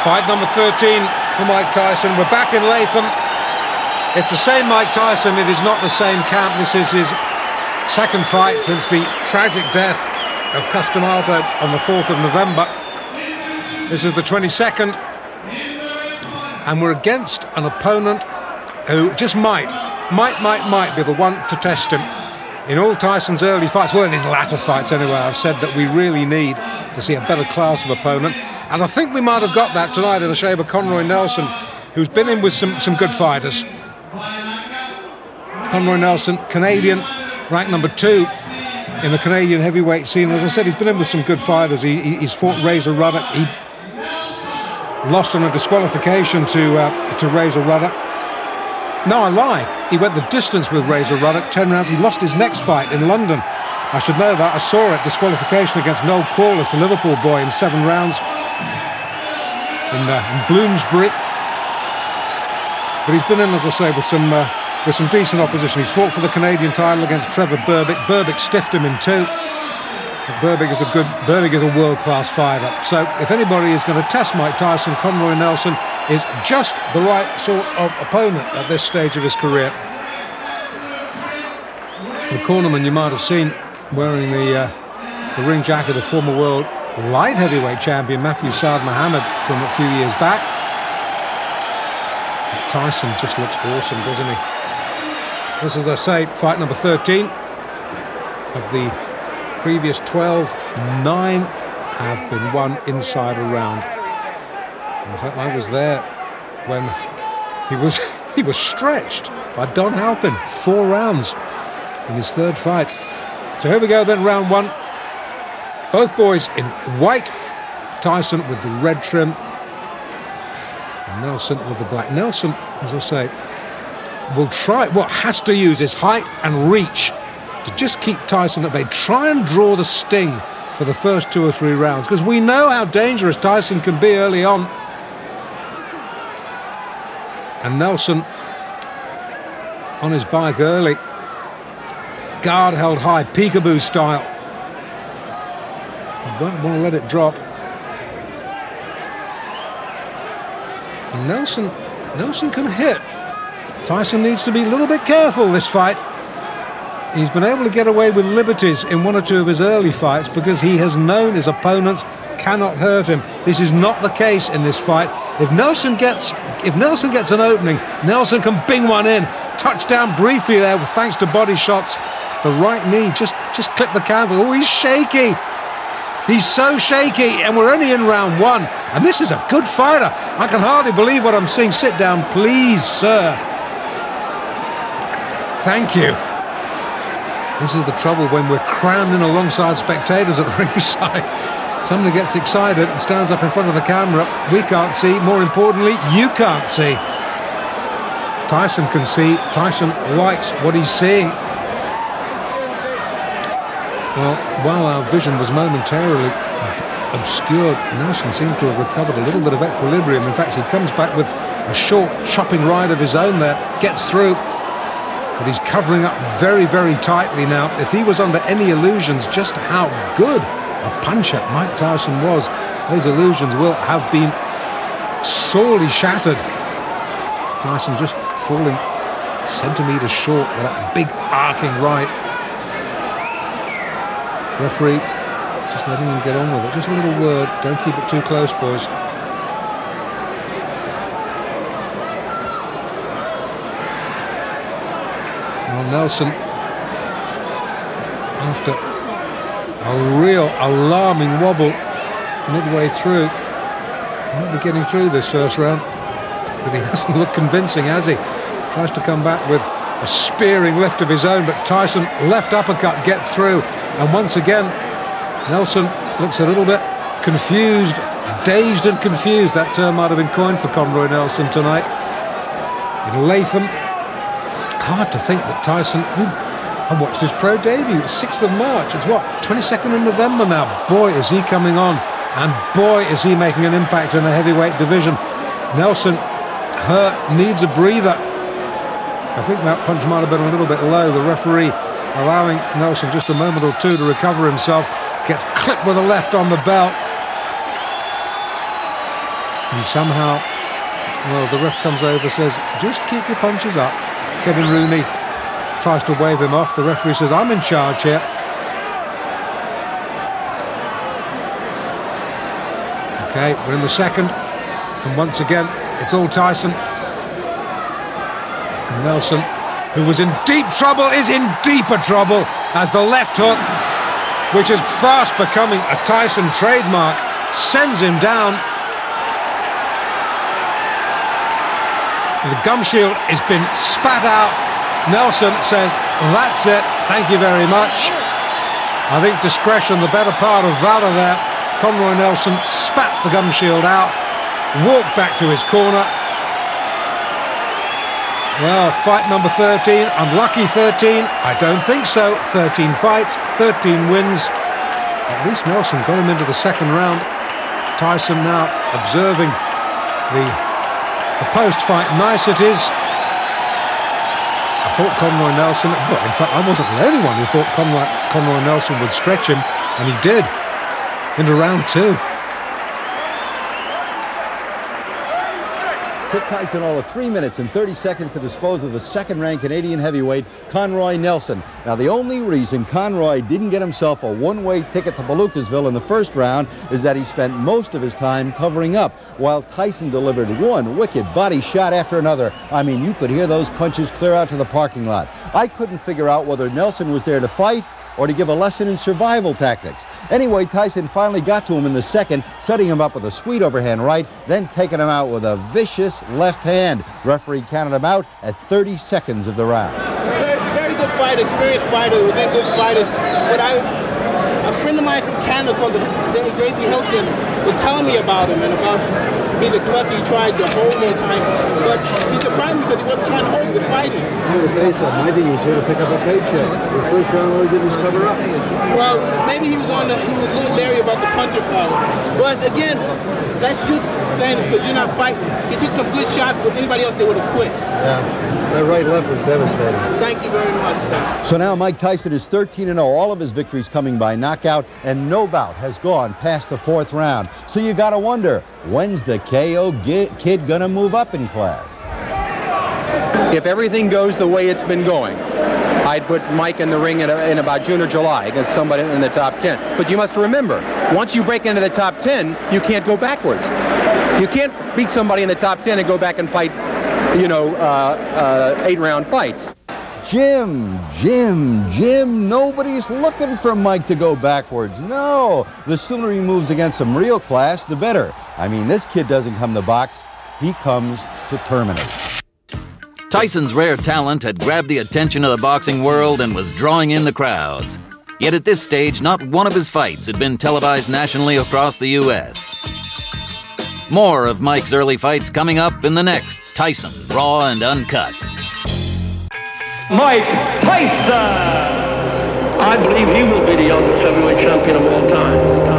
Fight number 13 for Mike Tyson. We're back in Latham. It's the same Mike Tyson. It is not the same camp. This is his second fight since the tragic death of Customato on the 4th of November. This is the 22nd. And we're against an opponent who just might be the one to test him. In all Tyson's early fights, well, in his latter fights anyway, I've said that we really need to see a better class of opponent. And I think we might have got that tonight in the shape of Conroy Nelson, who's been in with some good fighters. Conroy Nelson, Canadian, ranked number 2 in the Canadian heavyweight scene. As I said, he's been in with some good fighters. He's fought Razor Ruddock. He lost on a disqualification to Razor Ruddock. No, I lie. He went the distance with Razor Ruddock, 10 rounds. He lost his next fight in London. I should know that. I saw it. Disqualification against Noel Corliss, the Liverpool boy, in 7 rounds in Bloomsbury. But he's been in, as I say, with some decent opposition. He's fought for the Canadian title against Trevor Berbick. Berbick stiffed him in 2. Berbick is a world-class fighter. So if anybody is going to test Mike Tyson, Conroy Nelson is just the right sort of opponent at this stage of his career. The cornerman you might have seen wearing the ring jacket of former world light heavyweight champion Matthew Saad Mohammed from a few years back. Tyson just looks awesome, doesn't he? This, as I say, fight number 13 of the previous 12. 9 have been won inside a round. In fact, I was there when he was stretched by Don Halpin, 4 rounds in his 3rd fight. So here we go then, round 1. Both boys in white. Tyson with the red trim, and Nelson with the black. Nelson, as I say, will try, has to use his height and reach to just keep Tyson at bay. Try and draw the sting for the first 2 or 3 rounds, because we know how dangerous Tyson can be early on. And Nelson on his bike early. Guard held high, peekaboo style. Don't want to let it drop. And Nelson can hit. Tyson needs to be a little bit careful this fight. He's been able to get away with liberties in 1 or 2 of his early fights because he has known his opponents cannot hurt him. This is not the case in this fight. If Nelson gets an opening, Nelson can bing one in. Touchdown briefly there, thanks to body shots. The right knee just clipped the canvas. Oh, he's shaky. He's so shaky, and we're only in round 1. And this is a good fighter. I can hardly believe what I'm seeing. Sit down, please, sir. Thank you. This is the trouble when we're crammed in alongside spectators at ringside. Somebody gets excited and stands up in front of the camera. We can't see. More importantly, you can't see. Tyson can see. Tyson likes what he's seeing. Well, while our vision was momentarily obscured, Nelson seems to have recovered a little bit of equilibrium. In fact, he comes back with a short chopping right of his own there, gets through, but he's covering up very, very tightly now. If he was under any illusions just how good a puncher Mike Tyson was, those illusions will have been sorely shattered. Tyson just falling centimetres short with that big arcing right. Referee just letting him get on with it. Just a little word. Don't keep it too close, boys. Well, Nelson, after a real alarming wobble midway through, might be getting through this first round, but he hasn't looked convincing, has he? Tries to come back with a spearing lift of his own, but Tyson left uppercut gets through, and once again Nelson looks a little bit confused, dazed and confused. That term might have been coined for Conroy Nelson tonight in Latham. Hard to think that Tyson, I watched his pro debut, 6th of March, it's what, 22nd of November now. Boy, is he coming on, and boy, is he making an impact in the heavyweight division. Nelson hurt, needs a breather. I think that punch might have been a little bit low. The referee allowing Nelson just a moment or 2 to recover himself. Gets clipped with a left on the belt. And somehow, well, the ref comes over, says, just keep your punches up. Kevin Rooney tries to wave him off. The referee says, I'm in charge here. Okay, we're in the second. And once again, it's all Tyson. And Nelson, who was in deep trouble, is in deeper trouble as the left hook, which is fast becoming a Tyson trademark, sends him down. The gum shield has been spat out. Nelson says, that's it, thank you very much. I think discretion, the better part of valor there. Conroy Nelson spat the gum shield out, walked back to his corner. Well, fight number 13, unlucky 13, I don't think so. 13 fights, 13 wins. At least Nelson got him into the second round. Tyson now observing the post-fight niceties. I thought Conroy Nelson, well, in fact, I wasn't the only one who thought Conroy Nelson would stretch him, and he did into round 2. Took Tyson all of 3 minutes and 30 seconds to dispose of the second-ranked Canadian heavyweight, Conroy Nelson. Now, the only reason Conroy didn't get himself a one-way ticket to Palookasville in the first round is that he spent most of his time covering up, while Tyson delivered one wicked body shot after another. I mean, you could hear those punches clear out to the parking lot. I couldn't figure out whether Nelson was there to fight or to give a lesson in survival tactics. Anyway, Tyson finally got to him in the second, setting him up with a sweet overhand right, then taking him out with a vicious left hand. Referee counted him out at 30 seconds of the round. Very good fighter, experienced fighter, within good fighters. But a friend of mine from Canada called Davey Hilton was telling me about him and about being the clutch he tried to hold one time. But he surprised me because he wasn't trying to hold, he was fighting. I'm going to tell you something. I think he was here to pick up a paycheck. The first round, all he did was cover up. Well, maybe he was a little leery about the puncher power. But again, that's you saying because you're not fighting. He took some good shots, but anybody else, they would have quit. Yeah, that right-left was devastating. Thank you very much, sir. So now Mike Tyson is 13-0, all of his victories coming by knockout, and no bout has gone past the 4th round. So you got to wonder, when's the KO kid going to move up in class? If everything goes the way it's been going, I'd put Mike in the ring in about June or July against somebody in the top 10. But you must remember, once you break into the top 10, you can't go backwards. You can't beat somebody in the top 10 and go back and fight, you know, 8-round fights. Jim, nobody's looking for Mike to go backwards. No, the sooner he moves against some real class, the better. I mean, this kid doesn't come to box, he comes to terminate. Tyson's rare talent had grabbed the attention of the boxing world and was drawing in the crowds. Yet at this stage, not one of his fights had been televised nationally across the U.S. More of Mike's early fights coming up in the next Tyson Raw and Uncut. Mike Tyson! I believe he will be the youngest heavyweight champion of all time.